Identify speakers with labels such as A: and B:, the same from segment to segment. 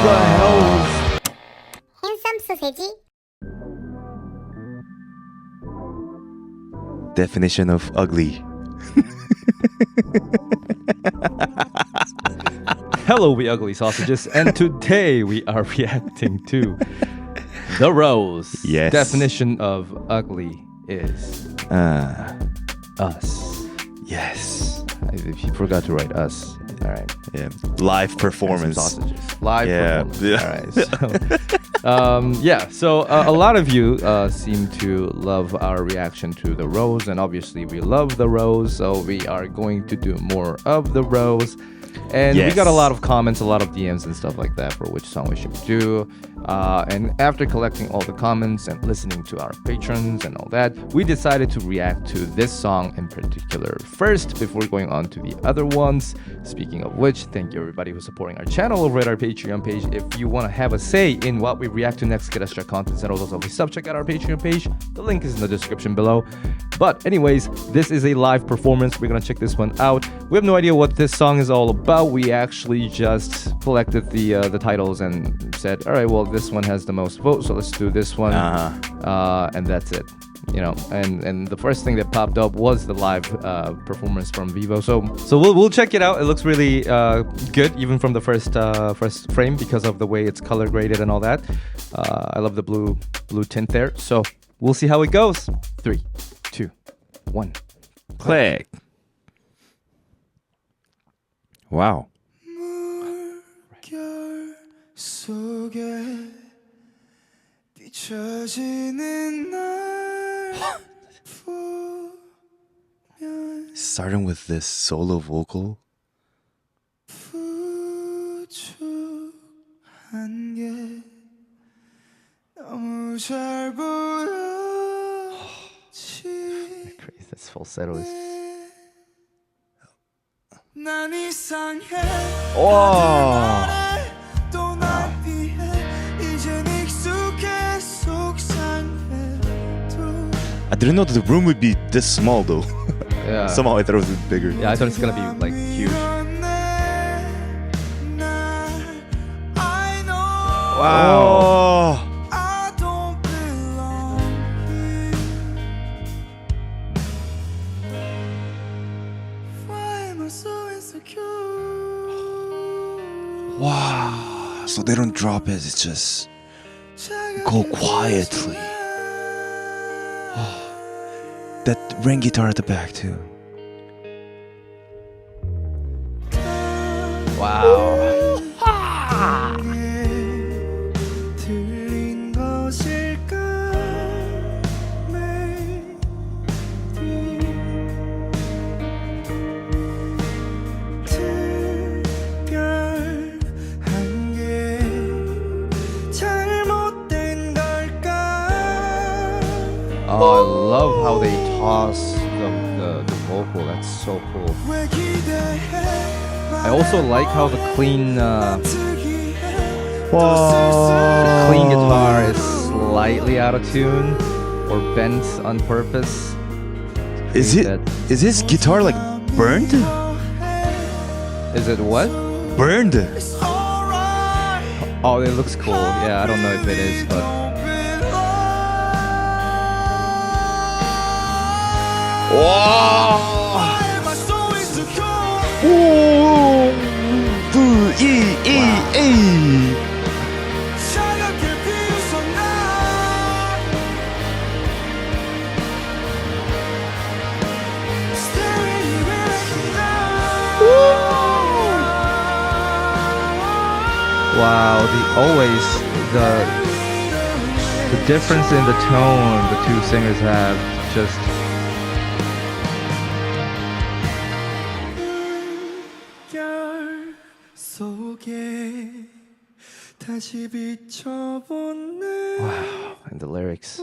A: the hell?
B: 핸섬 소세지.
C: Definition of ugly.
A: Hello, we ugly sausages, and today we are reacting to The Rose.
C: Yes.
A: Definition of ugly is us.
C: Yes.
A: If you forgot to write us, all right.
C: Yeah. Live
A: Some
C: performance.
A: sausages. Live
C: Yeah.
A: performance.
C: Yeah.
A: All right. So a lot of you seem to love our reaction to The Rose, and obviously we love The Rose, so we are going to do more of The Rose. And we got a lot of comments, a lot of DMs and stuff like that for which song we should do. And after collecting all the comments and listening to our patrons and all that, we decided to react to this song in particular first before going on to the other ones. Speaking of which, thank you everybody who's supporting our channel over at our Patreon page. If you want to have a say in what we react to next, get extra content and all those other stuff, check out our Patreon page. The link is in the description below. But anyways, this is a live performance. We're gonna check this one out. We have no idea what this song is all about. We actually just collected the titles and said, all right, well, this one has the most votes, so let's do this one. And that's it. You know, and the first thing that popped up was the live performance from Vivo. So we'll check it out. It looks really good, even from the first frame, because of the way it's color graded and all that. I love the blue tint there. So we'll see how it goes. 3, 2, 1,
C: Click. Wow. Starting with this solo vocal.
A: crazy. This falsetto is.
C: Oh. I didn't know that the room would be this small though.
A: Yeah.
C: Somehow I thought it was bigger.
A: Yeah, I thought it's gonna be like huge.
C: Wow. Wow. So they don't drop it, it's just go quietly. That ring guitar at the back too.
A: Wow. Oh, I love how they toss the vocal. That's so cool. I also like how the clean guitar is slightly out of tune or bent on purpose.
C: Is his guitar like burned?
A: Is it what?
C: Burned.
A: Oh, it looks cool. Yeah, I don't know if it is, but.
C: Wow!
A: Wow, the difference in the tone the two singers have just. Wow, and the lyrics.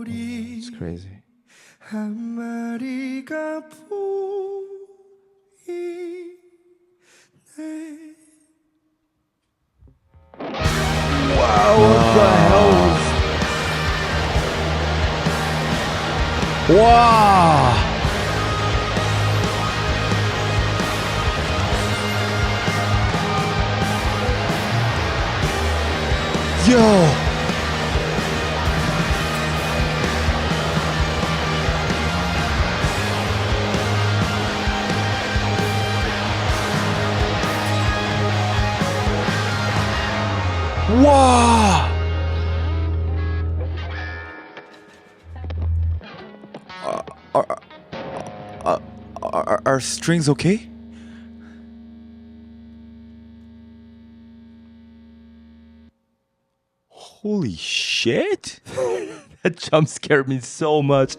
A: It's crazy. Wow, what the hell?
C: Wow. Yo. Wow. Are strings okay? Holy shit!
A: That jump scared me so much.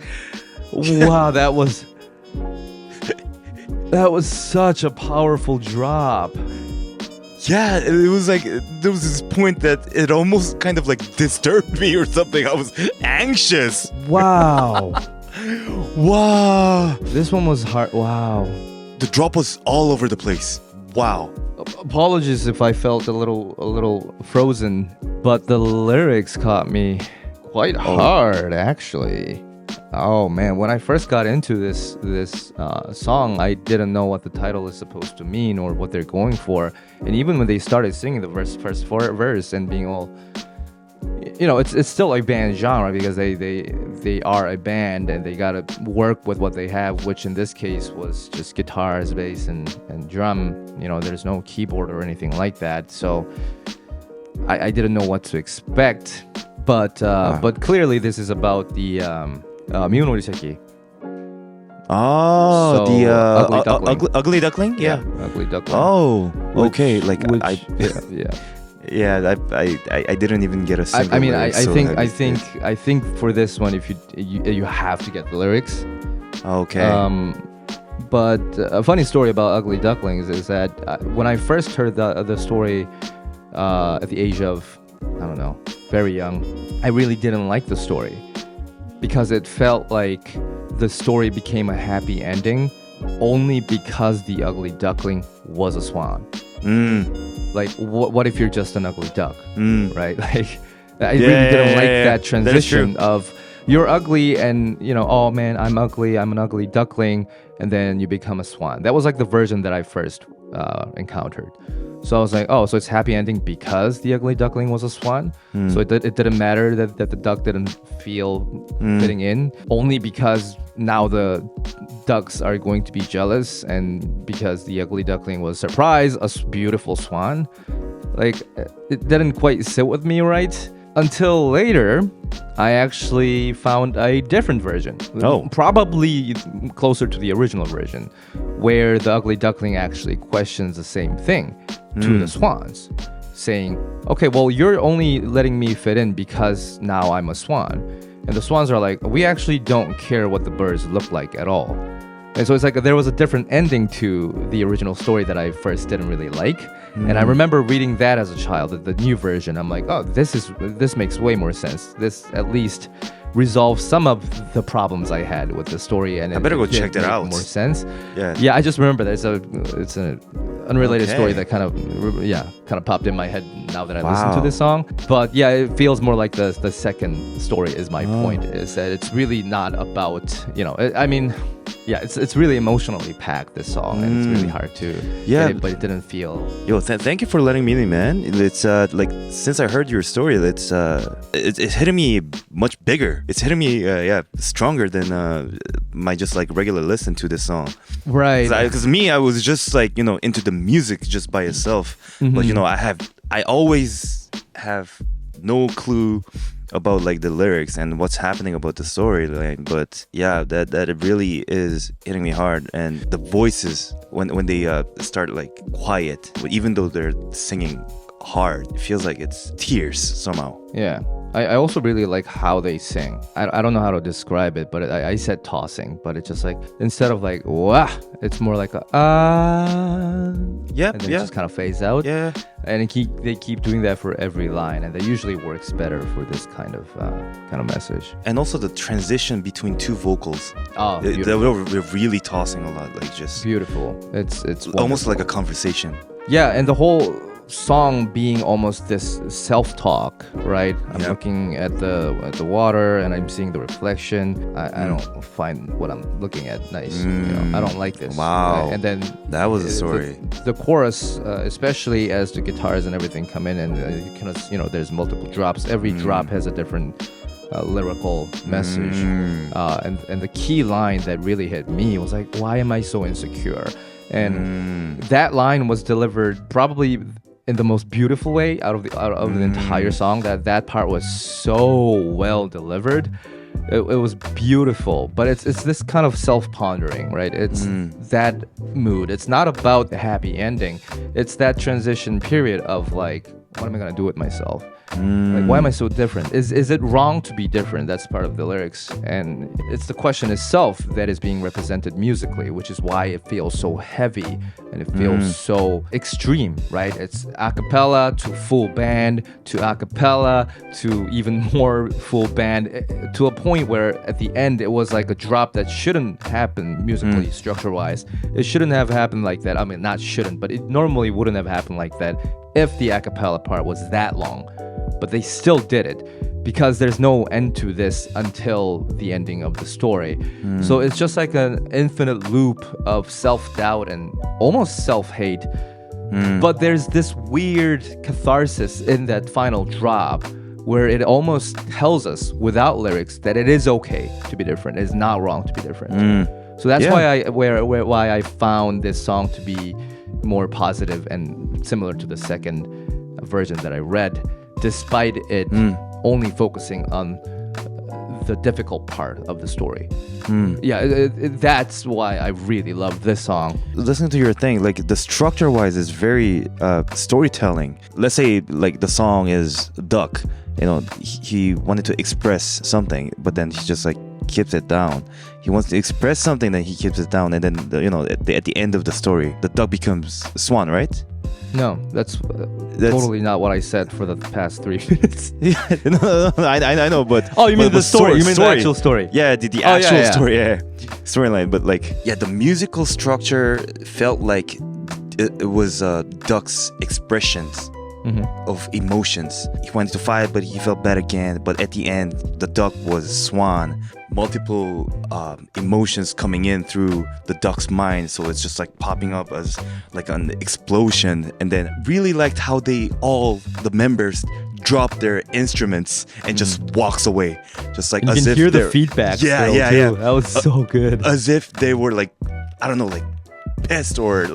A: Wow, that was such a powerful drop.
C: Yeah, it was like there was this point that it almost kind of like disturbed me or something. I was anxious.
A: Wow.
C: Wow.
A: This one was hard. Wow.
C: The drop was all over the place. Wow.
A: Apologies if I felt a little frozen, but the lyrics caught me quite hard, actually. Oh man, when I first got into this song, I didn't know what the title is supposed to mean or what they're going for. And even when they started singing the first verse and being all, you know, it's still a band genre because they are a band and they gotta work with what they have, which in this case was just guitars, bass, and drum. You know, there's no keyboard or anything like that. So I didn't know what to expect. But clearly this is about the 미운 새끼.
C: Oh,
A: So,
C: the
A: Ugly Duckling.
C: ugly duckling? Yeah.
A: Ugly Duckling.
C: Oh, okay. Like
A: Yeah.
C: yeah, I didn't even get a single.
A: I mean,
C: lyric,
A: I
C: so
A: think
C: that
A: I think for this one, if you have to get the lyrics.
C: Okay.
A: But a funny story about Ugly Ducklings is that when I first heard the story at the age of, I don't know, very young, I really didn't like the story because it felt like the story became a happy ending only because the ugly duckling was a swan. Like, what if you're just an ugly duck, right? Like, I really didn't like that transition of you're ugly and, you know, oh man, I'm ugly, I'm an ugly duckling, and then you become a swan. That was like the version that I first encountered. So I was like, oh, so it's happy ending because the ugly duckling was a swan. So it didn't matter that the duck didn't feel fitting in, only because now the ducks are going to be jealous and because the ugly duckling was surprised, a beautiful swan. Like, it didn't quite sit with me right. Until later, I actually found a different version.
C: Oh.
A: Probably closer to the original version, where the ugly duckling actually questions the same thing to the swans, saying, okay, well, you're only letting me fit in because now I'm a swan. And the swans are like, we actually don't care what the birds look like at all. And so it's like there was a different ending to the original story that I first didn't really like. And I remember reading that as a child, the new version. I'm like, oh, this makes way more sense. This at least resolves some of the problems I had with the story, and
C: I better go
A: it
C: check
A: did
C: that
A: make
C: out.
A: More sense.
C: Yeah.
A: I just remember that it's an unrelated story that kind of popped in my head now that I listen to this song. But yeah, it feels more like the second story is my point. Is that it's really not about, you know, I mean. Yeah, it's really emotionally packed, this song, and it's really hard to get it, but it didn't feel...
C: Yo, thank you for letting me in, man. It's like, since I heard your story, it's hitting me much bigger. It's hitting me stronger than my just like regular listen to this song.
A: Right.
C: Because me, I was just like, you know, into the music just by itself. But you know, I always have no clue about like the lyrics and what's happening about the storyline, but yeah, that it really is hitting me hard. And the voices when they start like quiet, even though they're singing hard, it feels like it's tears somehow.
A: Yeah. I also really like how they sing. I don't know how to describe it, but I said tossing, but it's just like, instead of like, wah, it's more like a,
C: Yeah,
A: and then it just kind of fades out.
C: Yeah.
A: And they keep doing that for every line, and that usually works better for this kind of message.
C: And also the transition between two vocals.
A: Oh,
C: we're really tossing a lot, like just
A: beautiful. It's
C: almost
A: wonderful.
C: like a conversation.
A: Yeah, and the whole song being almost this self-talk, right? I'm looking at the water and I'm seeing the reflection. I don't find what I'm looking at nice. You know, I don't like this.
C: Wow.
A: And then
C: that was a story.
A: The chorus, especially as the guitars and everything come in, and you know, there's multiple drops. Every drop has a different lyrical message. And the key line that really hit me was like, why am I so insecure? And that line was delivered probably in the most beautiful way out of the entire song. That part was so well delivered. It was beautiful, but it's this kind of self-pondering, right? It's that mood. It's not about the happy ending. It's that transition period of like, what am I gonna do with myself? Like, why am I so different? Is it wrong to be different? That's part of the lyrics, and it's the question itself that is being represented musically, which is why it feels so heavy and it feels so extreme, right? It's a cappella to full band to a cappella to even more full band, to a point where at the end it was like a drop that shouldn't happen musically, structure-wise. It shouldn't have happened like that. I mean, not shouldn't, but it normally wouldn't have happened like that if the a cappella part was that long. But they still did it because there's no end to this until the ending of the story. So it's just like an infinite loop of self-doubt and almost self-hate. But there's this weird catharsis in that final drop where it almost tells us without lyrics that it is okay to be different. It's not wrong to be different. So that's why I found this song to be more positive and similar to the second version that I read, despite it only focusing on the difficult part of the story. That's why I really love this song.
C: Listening to your thing, like the structure wise is very storytelling. Let's say like the song is Duck, you know, he wanted to express something, but then he just like keeps it down. He wants to express something, then he keeps it down, and then you know, at the end of the story, the duck becomes swan, right?
A: No, that's totally not what I said for the past 3 minutes.
C: No, I know, but
A: oh, you mean the story? You mean
C: story.
A: the actual story?
C: Yeah, the actual story, storyline. But like, yeah, the musical structure felt like it was Duck's expressions of emotions. He wanted to fight, but he felt bad again. But at the end, the duck was swan. Multiple emotions coming in through the duck's mind, so it's just like popping up as like an explosion. And then really liked how the members drop their instruments and just walks away, just like
A: you
C: as
A: can
C: if
A: hear the feedback.
C: Yeah.
A: That was so good.
C: As if they were like, I don't know, like pissed or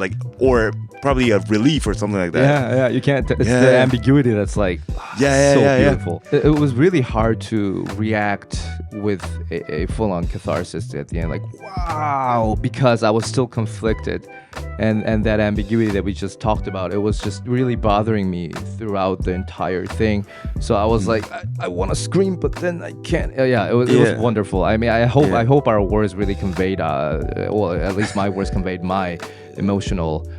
C: probably a relief or something like that.
A: Yeah, you can't. It's the ambiguity that's like beautiful. It was really hard to react with a full-on catharsis at the end, like wow, because I was still conflicted, and that ambiguity that we just talked about, it was just really bothering me throughout the entire thing. So I was like, I want to scream, but then I can't. It was wonderful. I mean, I hope our words really conveyed, well, at least my words conveyed my emotional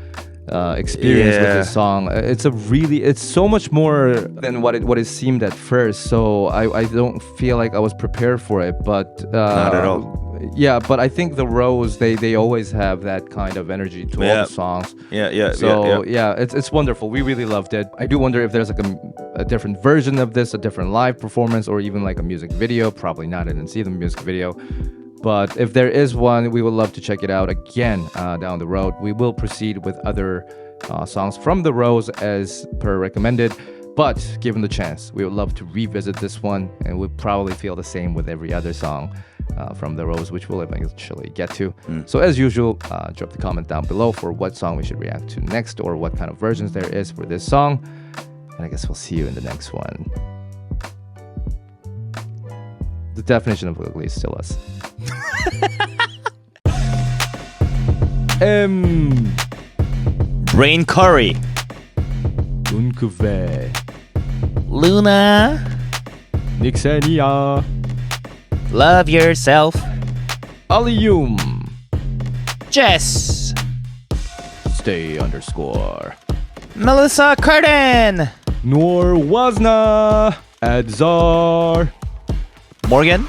A: experience with this song. It's so much more than what it seemed at first. So I don't feel like I was prepared for it, but
C: not at all.
A: Yeah, but I think the Rose, they always have that kind of energy to all the songs. It's wonderful. We really loved it. I do wonder if there's like a different version of this, a different live performance, or even like a music video. Probably not. I didn't see the music video. But if there is one, we would love to check it out again down the road. We will proceed with other songs from the Rose as per recommended. But given the chance, we would love to revisit this one, and we'll probably feel the same with every other song from the Rose, which we'll eventually get to. So as usual, drop the comment down below for what song we should react to next, or what kind of versions there is for this song. And I guess we'll see you in the next one. The definition of ugly is still us.
C: Brain curry.
A: Unkuve.
C: Luna.
A: Nixenia.
C: Love yourself.
A: Alium.
C: Jess.
A: Stay _.
C: Melissa Curtin.
A: Nor Wasna. Adzar.
C: Morgan.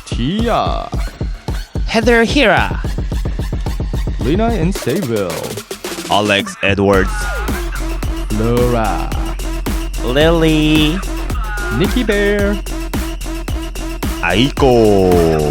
A: Tia.
C: Heather Hira.
A: Lena in Sayville.
C: Alex Edwards.
A: Laura,
C: Lily,
A: Nikki Bear,
C: Aiko.